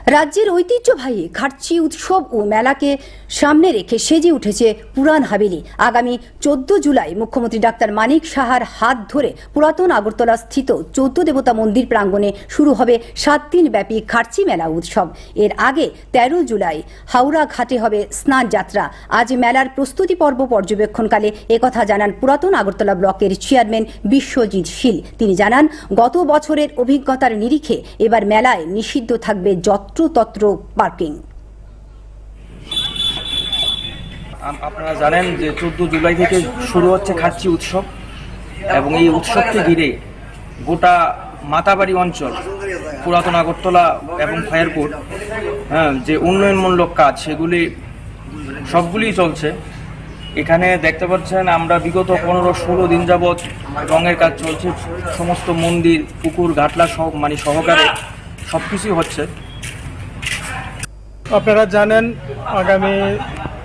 রাজ্যের ঐতিহ্যবাহী খার্চি উৎসব ও মেলাকে সামনে রেখে সেজে উঠেছে পুরান হাভেলি। আগামী 14 জুলাই মুখ্যমন্ত্রী ডাক্তার মানিক সাহার হাত ধরে পুরাতন আগরতলা স্থিত 14 দেবতা মন্দির প্রাঙ্গণে শুরু হবে 7 দিন ব্যাপী খার্চি মেলা উৎসব। এর আগে 13 জুলাই হাওড়া ঘাটে হবে স্নান যাত্রা। আজ মেলার প্রস্তুতি পর্ব পর্যবেক্ষণকালে একথা জানান পুরাতন আগরতলা ব্লকের চেয়ারম্যান বিশ্বজিৎ শীল। তিনি জানান, গত বছরের অভিজ্ঞতার নিরিখে এবার মেলায় নিষিদ্ধ থাকবে যত্রতত্র পার্কিং। আপনারা জানেন যে 14 জুলাই থেকে শুরু হচ্ছে খার্চি উৎসব এবং এই উৎসবকে ঘিরে গোটা মাতাবাড়ি অঞ্চল, পুরাতন আগরতলা এবং ফায়ারপোর্ট যে উন্নয়নমূলক কাজ সেগুলি সবগুলিই চলছে। এখানে দেখতে পাচ্ছেন আমরা বিগত 15-16 দিন যাবৎ রঙের কাজ চলছে। সমস্ত মন্দির, পুকুর, ঘাটলা সহকারে সবকিছুই হচ্ছে। আপনারা জানেন আগামী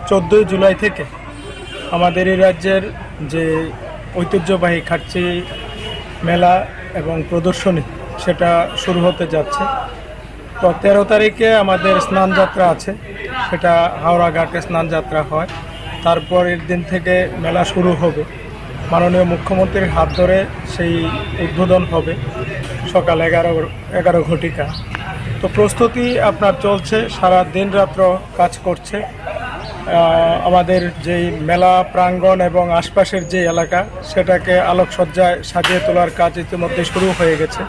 14 জুলাই থেকে আমাদের এই রাজ্যের যে ঐতিহ্যবাহী খার্চি মেলা এবং প্রদর্শনী সেটা শুরু হতে যাচ্ছে। তো 13 তারিখে আমাদের স্নান যাত্রা আছে, সেটা হাওড়া ঘাটে স্নান যাত্রা হয়। তারপরের দিন থেকে মেলা শুরু হবে। মাননীয় মুখ্যমন্ত্রীর হাত ধরে সেই উদ্বোধন হবে সকাল 11 ঘটিকা। তো প্রস্তুতি আপনার চলছে, সারা দিন রাত্র কাজ করছে। আমাদের যেই মেলা প্রাঙ্গণ এবং আশপাশের যে এলাকা সেটাকে আলোকসজ্জায় সাজিয়ে তোলার কাজ ইতিমধ্যে শুরু হয়ে গেছে।